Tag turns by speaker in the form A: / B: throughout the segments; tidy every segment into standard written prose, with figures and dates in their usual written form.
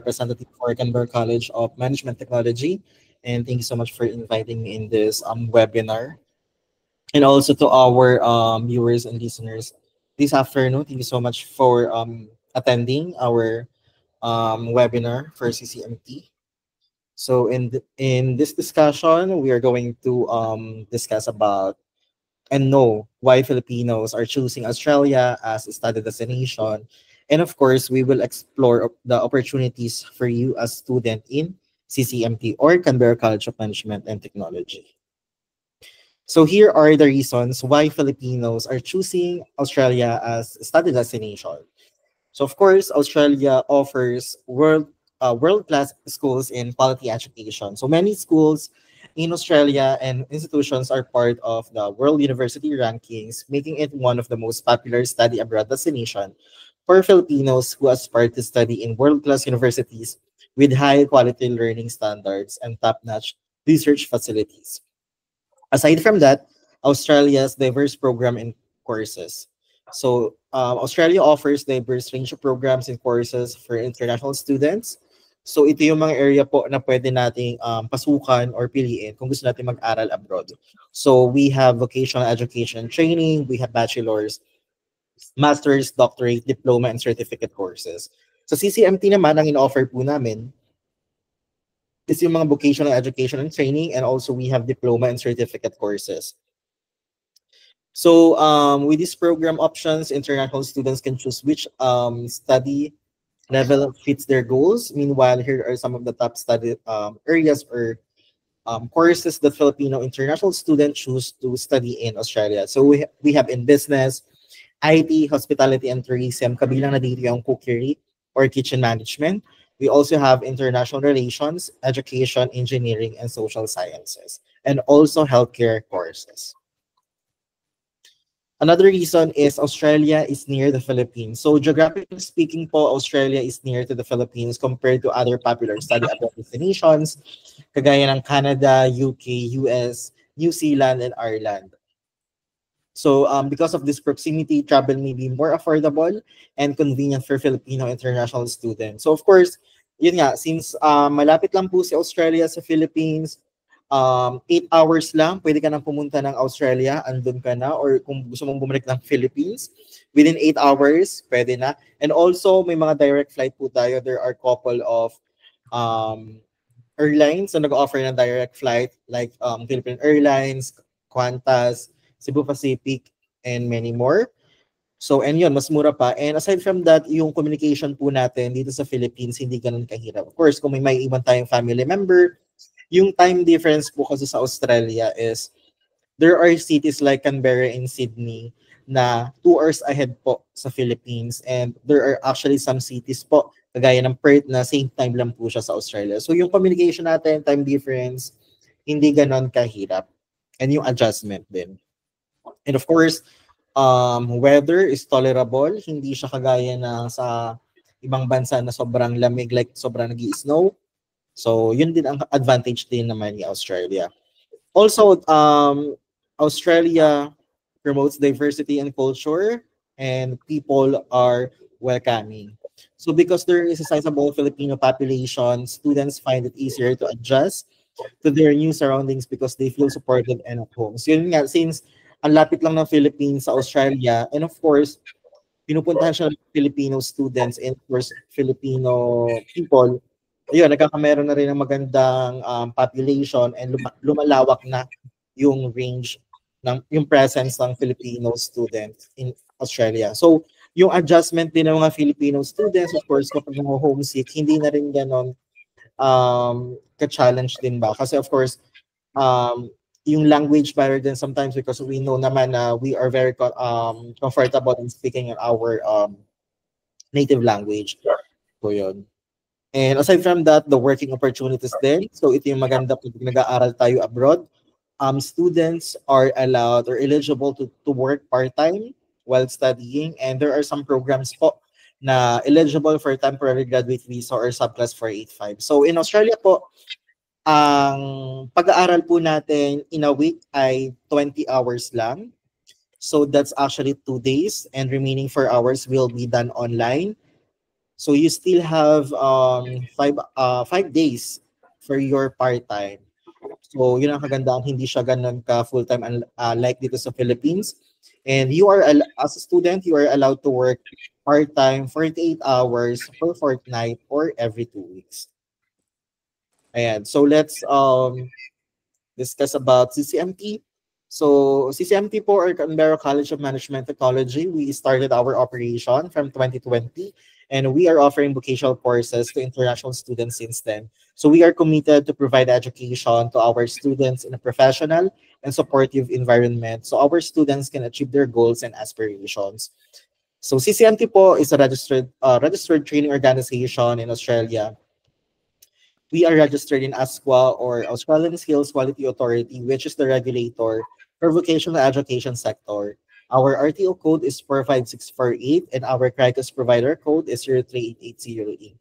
A: representative for Canberra College of Management Technology. And thank you so much for inviting me in this webinar. And also to our viewers and listeners this afternoon, thank you so much for attending our webinar for CCMT. So in this discussion, we are going to discuss about and know why Filipinos are choosing Australia as a study destination. And of course, we will explore the opportunities for you as student in CCMT or Canberra College of Management and Technology. So here are the reasons why Filipinos are choosing Australia as a study destination. So of course, Australia offers world-class schools in quality education. So many schools in Australia and institutions are part of the World University Rankings, making it one of the most popular study abroad destination for Filipinos who aspire to study in world-class universities with high-quality learning standards and top-notch research facilities. Aside from that, Australia's diverse program and courses. So Australia offers diverse range of programs and courses for international students. So ito yung mga area po na pwede nating pasukan or piliin kung gusto natin mag-aral abroad. So we have vocational education and training, we have bachelor's, master's, doctorate, diploma, and certificate courses. So CCMT naman, ang in-offer po namin is yung mga vocational education and training, and also we have diploma and certificate courses. So with these program options, international students can choose which study level fits their goals. Meanwhile, here are some of the top study areas or courses that Filipino international students choose to study in Australia. So we have in business, IT, hospitality and tourism, kabilang na dito yung cookery or kitchen management. We also have international relations, education, engineering, and social sciences, and also healthcare courses. Another reason is Australia is near the Philippines. So geographically speaking po, Australia is near to the Philippines compared to other popular study abroad destinations, kagaya ng Canada, UK, US, New Zealand, and Ireland. So because of this proximity, travel may be more affordable and convenient for Filipino international students. So of course, yun nga, since malapit lang po si Australia sa Philippines, 8 hours lang, pwede ka nang pumunta ng Australia, andun ka na, or kung gusto mong bumalik ng Philippines, within 8 hours, pwede na. And also, may mga direct flight po tayo. There are couple of airlines na nag-offer ng direct flight, like Philippine Airlines, Qantas, Cebu Pacific, and many more. So, and yun, mas mura pa. And aside from that, yung communication po natin dito sa Philippines, hindi ganun kahirap. Of course, kung may iwan tayong family member, yung time difference po kasi sa Australia is, there are cities like Canberra and Sydney na 2 hours ahead po sa Philippines. And there are actually some cities po, kagaya ng Perth, na same time lang po siya sa Australia. So, yung communication natin, time difference, hindi ganun kahirap. And yung adjustment din. And of course, weather is tolerable. Hindi siya kagaya na sa ibang bansa na sobrang lamig, like sobrang nag-i-snow. So, yun din ang advantage din naman ni Australia. Also, Australia promotes diversity and culture, and people are welcoming. So, because there is a sizable Filipino population, students find it easier to adjust to their new surroundings because they feel supported and at home. So, yun nga, since ang lapit lang ng Philippines sa Australia, and of course, pinupuntahan siya ng Filipino students and of course, Filipino people, ayun, nagkakameron na rin ng magandang population and lumalawak na yung range ng yung presence ng Filipino students in Australia. So, yung adjustment din ng mga Filipino students, of course, kapag homesick, hindi na rin ganon ka-challenge din ba? Kasi of course, yung language barrier din sometimes because we know naman na we are very comfortable in speaking in our native language. So yun. And aside from that, the working opportunities din. So ito yung maganda pag nag-aaral tayo abroad. Students are allowed or eligible to work part-time while studying, and there are some programs po na eligible for temporary graduate visa or subclass 485. So in Australia po, ang pag-aaral po natin in a week ay 20 hours lang. So that's actually 2 days, and remaining 4 hours will be done online. So you still have 5 days for your part-time. So yun ang kagandahan, hindi siya ganun ka full-time like dito sa Philippines. And as a student, you are allowed to work part-time 48 hours per fortnight or every 2 weeks. Ayan. So let's discuss about CCMT. So CCMT po, or Canberra College of Management Technology, we started our operation from 2020, and we are offering vocational courses to international students since then. So we are committed to provide education to our students in a professional and supportive environment so our students can achieve their goals and aspirations. So CCMT po is a registered training organization in Australia. We are registered in ASQA, or Australian Skills Quality Authority, which is the regulator for vocational education sector. Our RTO code is 45648 and our CRICOS provider code is 038808.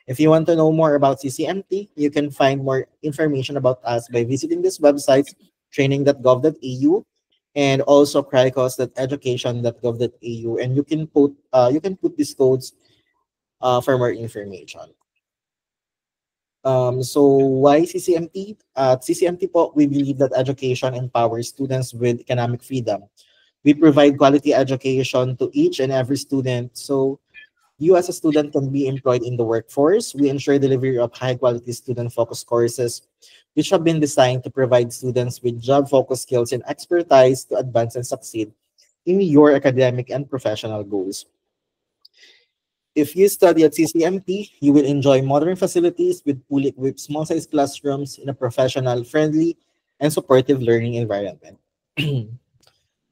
A: If you want to know more about CCMT, you can find more information about us by visiting this website, training.gov.au, and also cricos.education.gov.au, and you can put these codes for more information. So why CCMT? At CCMT po, we believe that education empowers students with economic freedom. We provide quality education to each and every student. So you as a student can be employed in the workforce. We ensure delivery of high-quality student-focused courses, which have been designed to provide students with job-focused skills and expertise to advance and succeed in your academic and professional goals. If you study at CCMT, you will enjoy modern facilities with fully equipped small-sized classrooms in a professional, friendly, and supportive learning environment.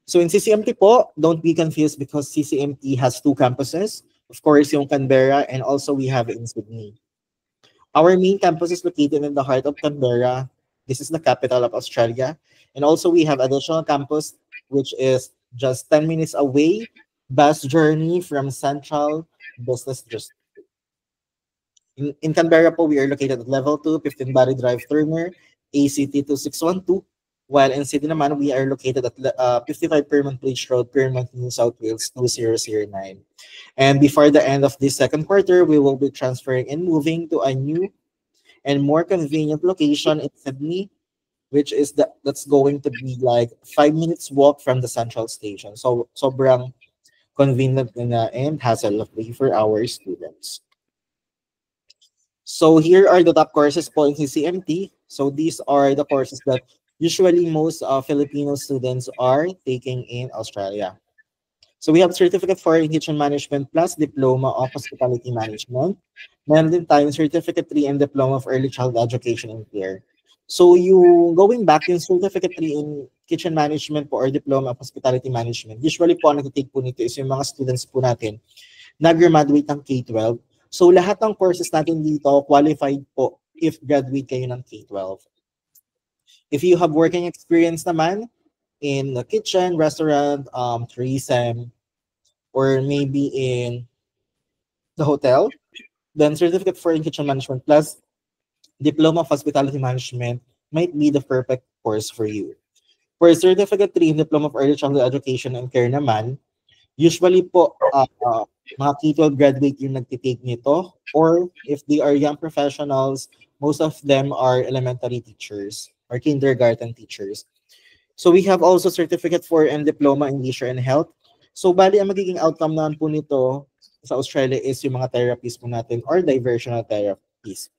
A: So in CCMT po, don't be confused because CCMT has two campuses. Of course, yung Canberra, and also we have in Sydney. Our main campus is located in the heart of Canberra. This is the capital of Australia. And also we have additional campus, which is just 10 minutes away, bus journey from Central Business District. In Canberra po, we are located at Level 2, 15 Barry Drive, Turner, ACT 2612. While in Sydney naman, we are located at 55 Pyrmont Beach Road, Pyrmont, New South Wales 2009. And before the end of this second quarter, we will be transferring and moving to a new and more convenient location in Sydney, which is that's going to be like 5 minutes walk from the central station. So sobrang convenient and hassle-free for our students. So here are the top courses po in CCMT. So these are the courses that usually most Filipino students are taking in Australia. So we have Certificate for in Kitchen Management plus Diploma of Hospitality Management. Meron din tayong Certificate 3 and Diploma of Early Child Education and Care. So yung going back, yung Certificate 3 in Kitchen Management po or Diploma of Hospitality Management, usually po ang nag-take po nito is yung mga students po natin na graduate ng K-12. So lahat ng courses natin dito qualified po if graduate kayo ng K-12. If you have working experience naman in the kitchen, restaurant, tourism, or maybe in the hotel, then Certificate for in Kitchen Management plus Diploma of Hospitality Management might be the perfect course for you. For Certificate 3 in Diploma of Early Childhood Education and Care naman, usually po, mga K-12 graduate yung nagtitake nito, or if they are young professionals, most of them are elementary teachers or kindergarten teachers. So we have also Certificate for and Diploma in Leisure and Health. So bali ang magiging outcome naman po nito sa Australia is yung mga therapies po natin or diversional therapies.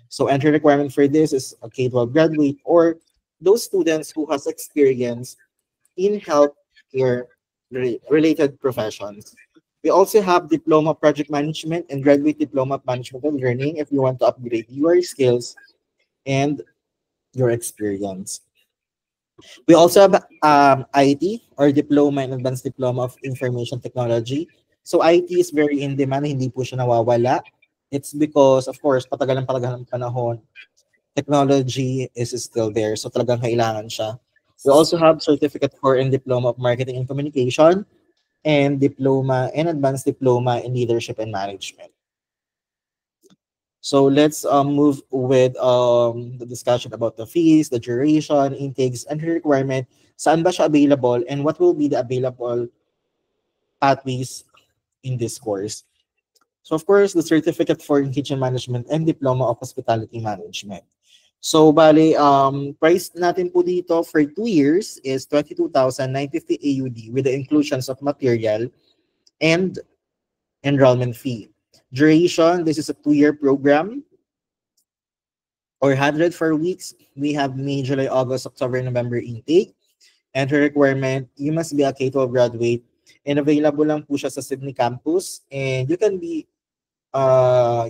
A: So entry requirement for this is a K-12 graduate or those students who has experience in healthcare related professions. We also have Diploma of Project Management and Graduate Diploma of Management and Learning if you want to upgrade your skills and your experience. We also have IT or Diploma and Advanced Diploma of Information Technology. So IT is very in demand, hindi po siya nawawala. It's because, of course, patagal ng panahon, technology is still there. So talagang kailangan siya. We also have Certificate for and Diploma of Marketing and Communication and Diploma and Advanced Diploma in Leadership and Management. So let's move with the discussion about the fees, the duration, intakes, and requirement. Saan ba siya available and what will be the available pathways in this course? So of course, the certificate for in kitchen management and diploma of hospitality management. So bali, price natin po dito for 2 years is 22,950 AUD with the inclusions of material and enrollment fee. Duration, this is a 2-year program or 104 weeks. We have May, July, August, October, November intake. Entry requirement, you must be a K-12 graduate and available lang po siya sa Sydney campus, and you can be a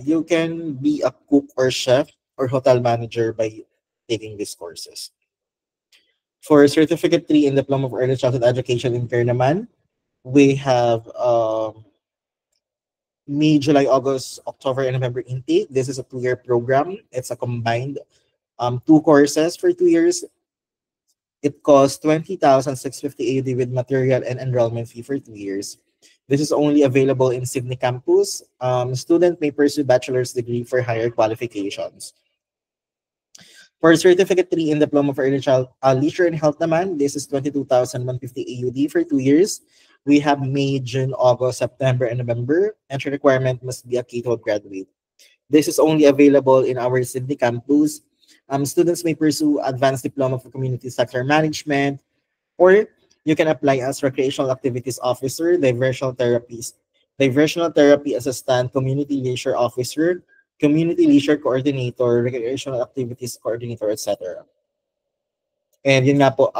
A: cook or chef or hotel manager by taking these courses. For Certificate 3 in Diploma of Early Childhood Education in Care naman, we have May, July, August, October, and November intake. This is a 2-year program. It's a combined 2 courses for 2 years. It costs 20,650 AUD with material and enrollment fee for 2 years. This is only available in Sydney campus. Student may pursue bachelor's degree for higher qualifications. For Certificate 3 in Diploma for Early Child Leisure and Health naman, this is 22,150 AUD for 2 years. We have May, June, August, September, and November. Entry requirement must be a K-12 graduate. This is only available in our Sydney campus. Students may pursue Advanced Diploma for Community Sector Management, or you can apply as Recreational Activities Officer, Diversional Therapy Assistant, Community Leisure Officer, Community Leisure Coordinator, Recreational Activities Coordinator, etc. And yun nga po,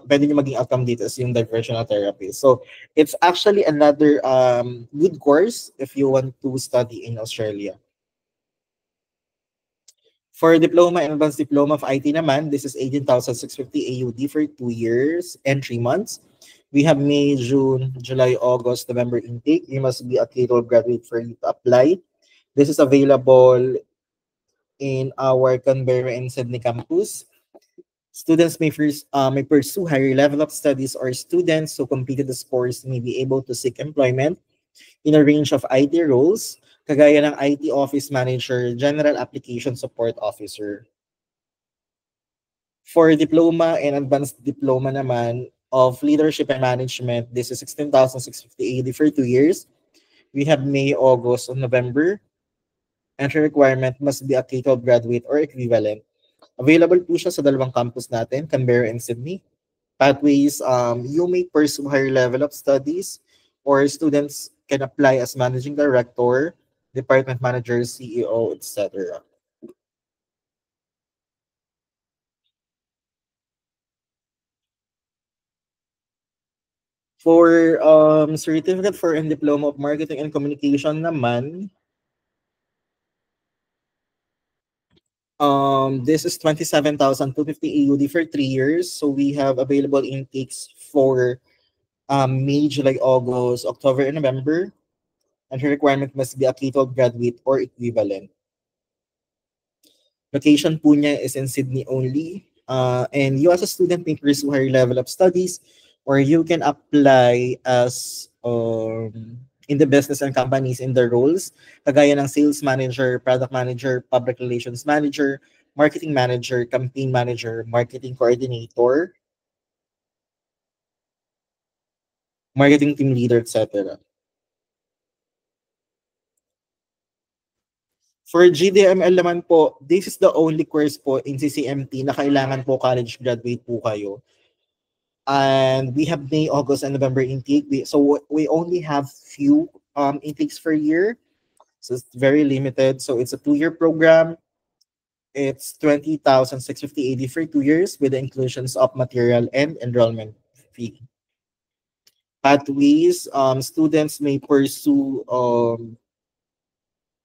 A: pwede nyo maging outcome dito is yung diversional therapy. So, it's actually another good course if you want to study in Australia. For Diploma and Advanced Diploma of IT naman, this is 18,650 AUD for 2 years and 3 months. We have May, June, July, August, November intake. You must be a K-12 graduate for you to apply. This is available in our Canberra and Sydney campus. Students may pursue higher level of studies, or students who completed the course may be able to seek employment in a range of IT roles, kagaya ng IT Office Manager, General Application Support Officer. For Diploma and Advanced Diploma naman of Leadership and Management, this is 16,650 AUD for 2 years. We have May, August, and November. Entry requirement must be a K-12 graduate or equivalent. Available po siya sa dalawang campus natin, Canberra and Sydney. Pathways, you may pursue higher level of studies, or students can apply as managing director, department manager, CEO, etc. For certificate for and diploma of marketing and communication naman, this is 27,250 AUD for 3 years. So we have available intakes for May, July, August, October, and November. And her requirement must be a K-12 graduate or equivalent. Location po niya is in Sydney only. And you as a student may pursue higher level of studies, or you can apply as in the business and companies in the roles, kagaya ng sales manager, product manager, public relations manager, marketing manager, campaign manager, marketing coordinator, marketing team leader, etc. For GDML naman po, this is the only course po in CCMT na kailangan po college graduate po kayo. And we have May, August, and November intake. So we only have few intakes per year. So it's very limited. So it's a 2-year program. It's 20,650 AUD for 2 years with the inclusions of material and enrollment fee. Pathways, students may pursue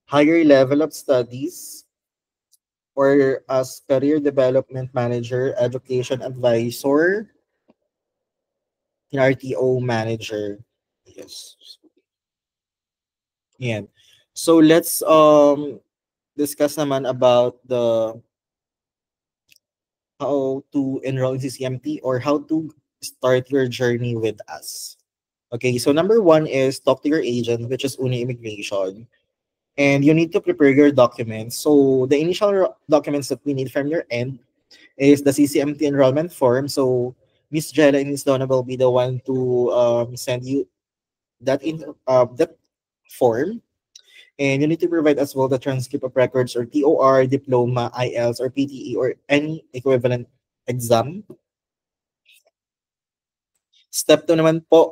A: higher level of studies, or as career development manager, education advisor, RTO manager. Yes. Yan. So let's discuss naman about the how to enroll in CCMT, or how to start your journey with us. Okay, so number 1 is talk to your agent, which is Uni Immigration. And you need to prepare your documents. So the initial documents that we need from your end is the CCMT enrollment form. So Miss Jella and Miss Donna will be the one to send you that that form. And you need to provide as well the transcript of records or TOR, diploma, IELTS, or PTE, or any equivalent exam. Step 2 naman po,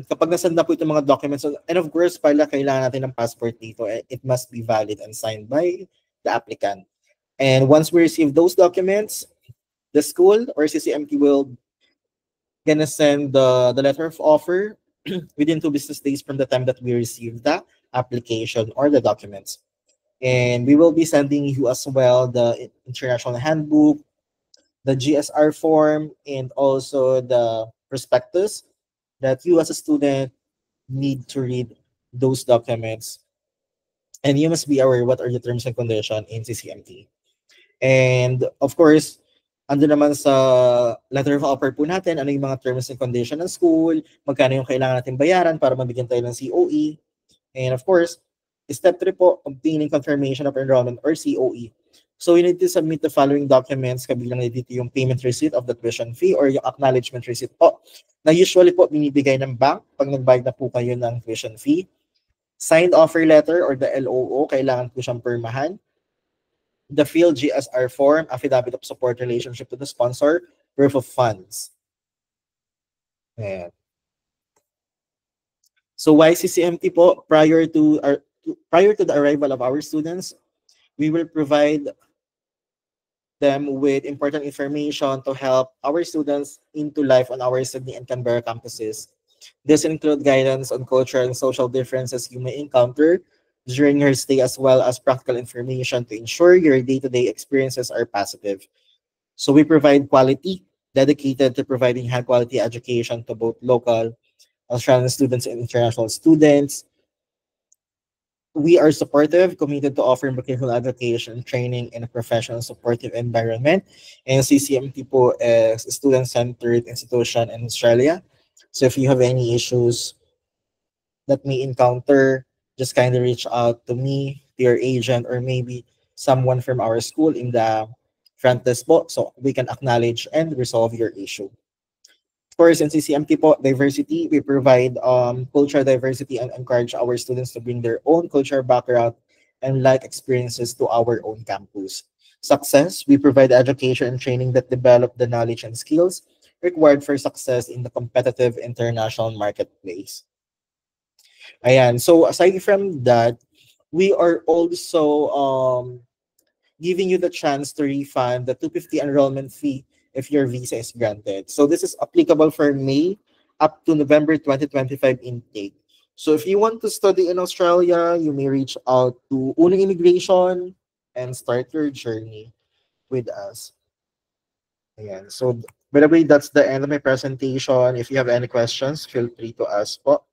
A: kapag nasanda po itong mga documents, and of course, pala kailangan natin ng passport dito, it must be valid and signed by the applicant. And once we receive those documents, the school or CCMT will gonna send the letter of offer within 2 business days from the time that we receive the application or the documents. And we will be sending you as well the international handbook, the GSR form, and also the prospectus that you as a student need to read those documents. And you must be aware what are the terms and conditions in CCMT. And of course, ando naman sa letter of offer po natin, ano yung mga terms and conditions ng school, magkano yung kailangan natin bayaran para mabigyan tayo ng COE. And of course, step 3 po, obtaining confirmation of enrollment or COE. So you need to submit the following documents, kabilang na dito yung payment receipt of the tuition fee or yung acknowledgement receipt po, na usually po binibigay ng bank pag nagbayad na po kayo ng tuition fee. Signed offer letter or the LOO, kailangan po siyang permahan. The field GSR form, affidavit of support relationship to the sponsor, proof of funds. Ayan. So why CCMT po? Prior to the arrival of our students, we will provide them with important information to help our students into life on our Sydney and Canberra campuses. This includes guidance on cultural and social differences you may encounter during your stay, as well as practical information to ensure your day-to-day experiences are positive. So we provide quality, dedicated to providing high-quality education to both local Australian students and international students. We are supportive, committed to offering vocational education, training, in a professional, supportive environment. And CCMT po is a student-centered institution in Australia. So if you have any issues that may encounter, just kindly reach out to me, to your agent, or maybe someone from our school in the front desk po, so we can acknowledge and resolve your issue. Of course, in CCMT po, diversity, we provide cultural diversity and encourage our students to bring their own cultural background and life experiences to our own campus. Success, we provide education and training that develop the knowledge and skills required for success in the competitive international marketplace. Ayan. So aside from that, we are also giving you the chance to refund the 250 enrollment fee if your visa is granted. So this is applicable for May up to November 2025 intake. So if you want to study in Australia, you may reach out to Uling Immigration and start your journey with us. Ayan. So by the way, that's the end of my presentation. If you have any questions, feel free to ask po.